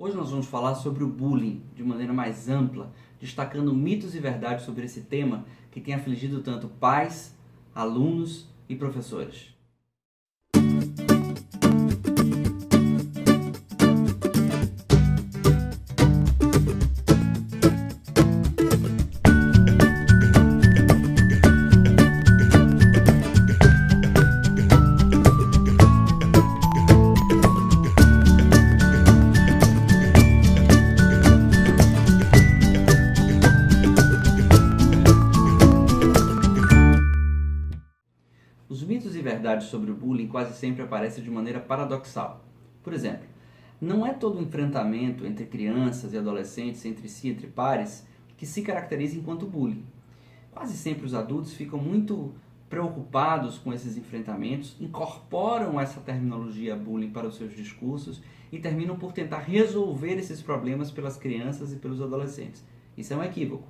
Hoje nós vamos falar sobre o bullying de maneira mais ampla, destacando mitos e verdades sobre esse tema que tem afligido tanto pais, alunos e professores. Os mitos e verdades sobre o bullying quase sempre aparecem de maneira paradoxal. Por exemplo, não é todo enfrentamento entre crianças e adolescentes, entre si, entre pares, que se caracteriza enquanto bullying. Quase sempre os adultos ficam muito preocupados com esses enfrentamentos, incorporam essa terminologia bullying para os seus discursos e terminam por tentar resolver esses problemas pelas crianças e pelos adolescentes. Isso é um equívoco.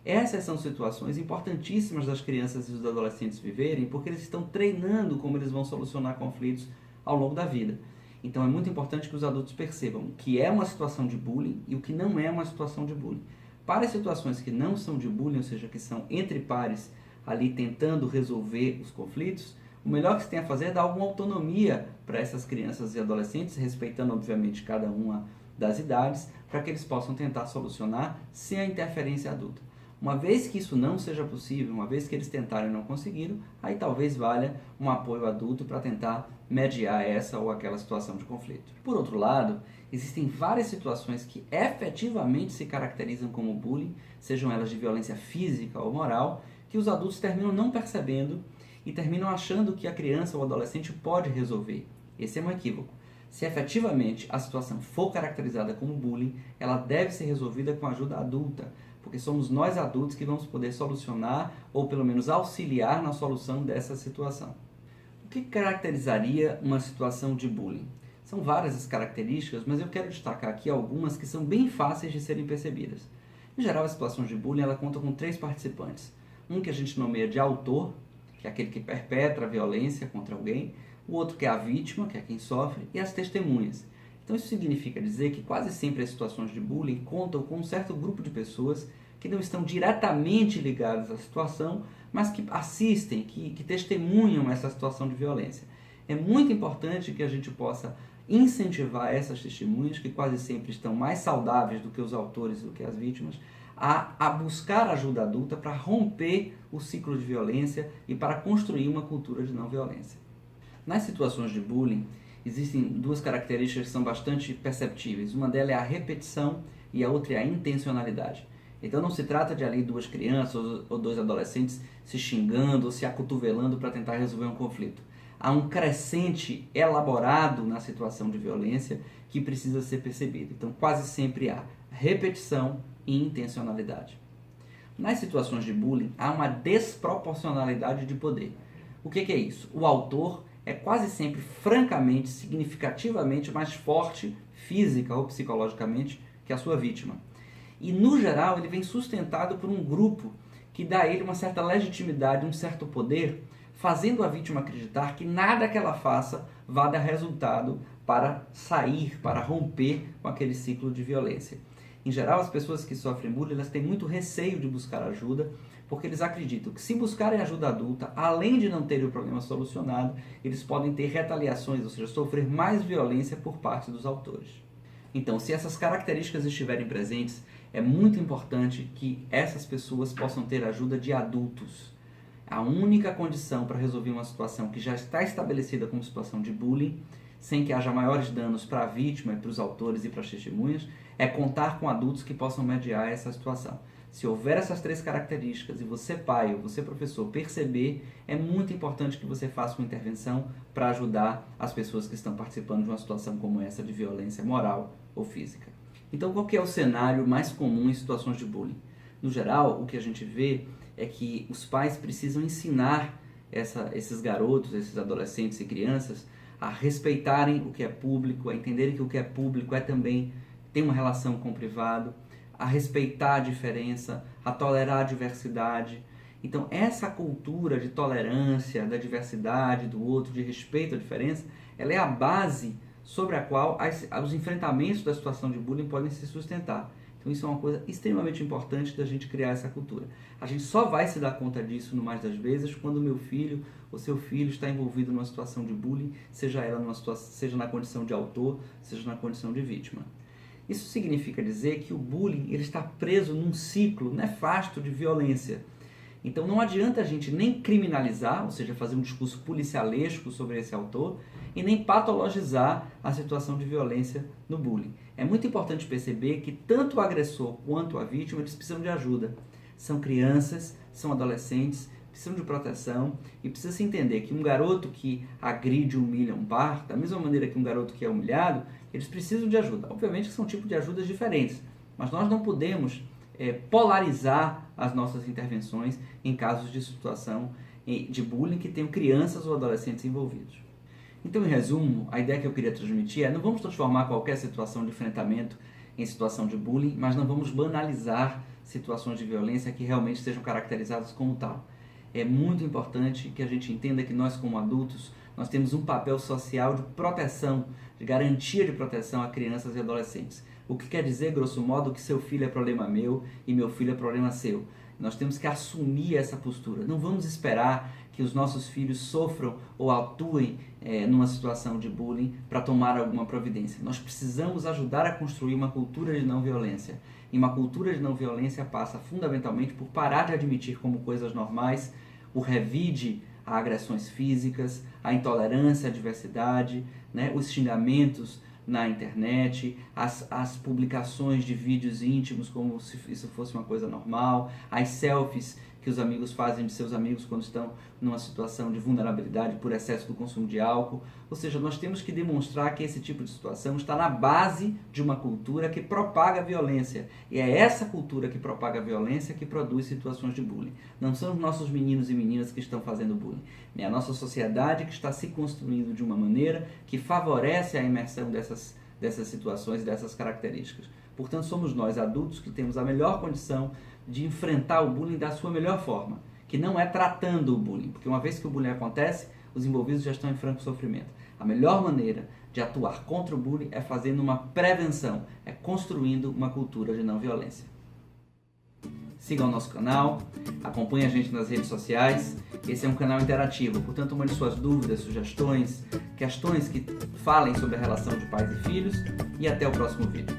Essas são situações importantíssimas das crianças e dos adolescentes viverem, porque eles estão treinando como eles vão solucionar conflitos ao longo da vida. Então é muito importante que os adultos percebam o que é uma situação de bullying e o que não é uma situação de bullying. Para as situações que não são de bullying, ou seja, que são entre pares ali tentando resolver os conflitos, o melhor que se tem a fazer é dar alguma autonomia para essas crianças e adolescentes, respeitando obviamente cada uma das idades, para que eles possam tentar solucionar sem a interferência adulta. Uma vez que isso não seja possível, uma vez que eles tentarem e não conseguiram, aí talvez valha um apoio adulto para tentar mediar essa ou aquela situação de conflito. Por outro lado, existem várias situações que efetivamente se caracterizam como bullying, sejam elas de violência física ou moral, que os adultos terminam não percebendo e terminam achando que a criança ou adolescente pode resolver. Esse é um equívoco. Se efetivamente a situação for caracterizada como bullying, ela deve ser resolvida com ajuda adulta, porque somos nós adultos que vamos poder solucionar ou pelo menos auxiliar na solução dessa situação. O que caracterizaria uma situação de bullying? São várias as características, mas eu quero destacar aqui algumas que são bem fáceis de serem percebidas. Em geral, a situação de bullying ela conta com 3 participantes. Um que a gente nomeia de autor, que é aquele que perpetra a violência contra alguém, o outro que é a vítima, que é quem sofre, e as testemunhas. Então isso significa dizer que quase sempre as situações de bullying contam com um certo grupo de pessoas que não estão diretamente ligadas à situação, mas que assistem, que testemunham essa situação de violência. É muito importante que a gente possa incentivar essas testemunhas, que quase sempre estão mais saudáveis do que os autores, do que as vítimas, a buscar ajuda adulta para romper o ciclo de violência e para construir uma cultura de não violência. Nas situações de bullying, existem 2 características que são bastante perceptíveis. Uma delas é a repetição e a outra é a intencionalidade. Então não se trata de ali 2 crianças ou 2 adolescentes se xingando ou se acotovelando para tentar resolver um conflito. Há um crescente elaborado na situação de violência que precisa ser percebido. Então quase sempre há repetição e intencionalidade. Nas situações de bullying há uma desproporcionalidade de poder. O que é isso? O autor é quase sempre, francamente, significativamente mais forte, física ou psicologicamente, que a sua vítima. E, no geral, ele vem sustentado por um grupo que dá a ele uma certa legitimidade, um certo poder, fazendo a vítima acreditar que nada que ela faça vá dar resultado para sair, para romper com aquele ciclo de violência. Em geral, as pessoas que sofrem bullying, elas têm muito receio de buscar ajuda, porque eles acreditam que se buscarem ajuda adulta, além de não terem o problema solucionado, eles podem ter retaliações, ou seja, sofrer mais violência por parte dos autores. Então, se essas características estiverem presentes, é muito importante que essas pessoas possam ter ajuda de adultos. A única condição para resolver uma situação que já está estabelecida como situação de bullying, sem que haja maiores danos para a vítima, para os autores e para as testemunhas, é contar com adultos que possam mediar essa situação. Se houver essas 3 características e você, pai ou você, professor, perceber, é muito importante que você faça uma intervenção para ajudar as pessoas que estão participando de uma situação como essa de violência moral ou física. Então, qual que é o cenário mais comum em situações de bullying? No geral, o que a gente vê é que os pais precisam ensinar esses garotos, esses adolescentes e crianças a respeitarem o que é público, a entenderem que o que é público também tem uma relação com o privado, a respeitar a diferença, a tolerar a diversidade. Então, essa cultura de tolerância, da diversidade, do outro, de respeito à diferença, ela é a base sobre a qual os enfrentamentos da situação de bullying podem se sustentar. Então isso é uma coisa extremamente importante da gente criar essa cultura. A gente só vai se dar conta disso, no mais das vezes, quando o meu filho ou seu filho está envolvido numa situação de bullying, seja seja na condição de autor, seja na condição de vítima. Isso significa dizer que o bullying ele está preso num ciclo nefasto de violência. Então não adianta a gente nem criminalizar, ou seja, fazer um discurso policialesco sobre esse autor, e nem patologizar a situação de violência no bullying. É muito importante perceber que tanto o agressor quanto a vítima eles precisam de ajuda. São crianças, são adolescentes, precisam de proteção e precisa se entender que um garoto que agride e humilha um par, da mesma maneira que um garoto que é humilhado, eles precisam de ajuda. Obviamente que são tipos de ajudas diferentes, mas nós não podemos polarizar as nossas intervenções em casos de situação de bullying que tenham crianças ou adolescentes envolvidos. Então, em resumo, a ideia que eu queria transmitir é: não vamos transformar qualquer situação de enfrentamento em situação de bullying, mas não vamos banalizar situações de violência que realmente sejam caracterizadas como tal. É muito importante que a gente entenda que nós, como adultos, nós temos um papel social de proteção, de garantia de proteção a crianças e adolescentes. O que quer dizer, grosso modo, que seu filho é problema meu e meu filho é problema seu. Nós temos que assumir essa postura. Não vamos esperar que os nossos filhos sofram ou atuem numa situação de bullying para tomar alguma providência. Nós precisamos ajudar a construir uma cultura de não violência. E uma cultura de não violência passa fundamentalmente por parar de admitir como coisas normais o revide a agressões físicas, a intolerância à diversidade, né, os xingamentos na internet, as publicações de vídeos íntimos como se isso fosse uma coisa normal, as selfies que os amigos fazem de seus amigos quando estão numa situação de vulnerabilidade por excesso do consumo de álcool. Ou seja, nós temos que demonstrar que esse tipo de situação está na base de uma cultura que propaga a violência. E é essa cultura que propaga a violência que produz situações de bullying. Não são os nossos meninos e meninas que estão fazendo bullying. É a nossa sociedade que está se construindo de uma maneira que favorece a imersão dessas situações e dessas características. Portanto, somos nós, adultos, que temos a melhor condição de enfrentar o bullying da sua melhor forma, que não é tratando o bullying, porque uma vez que o bullying acontece, os envolvidos já estão em franco sofrimento. A melhor maneira de atuar contra o bullying é fazendo uma prevenção, é construindo uma cultura de não violência. Sigam o nosso canal, acompanhe a gente nas redes sociais. Esse é um canal interativo, portanto, mande suas dúvidas, sugestões, questões que falem sobre a relação de pais e filhos, e até o próximo vídeo.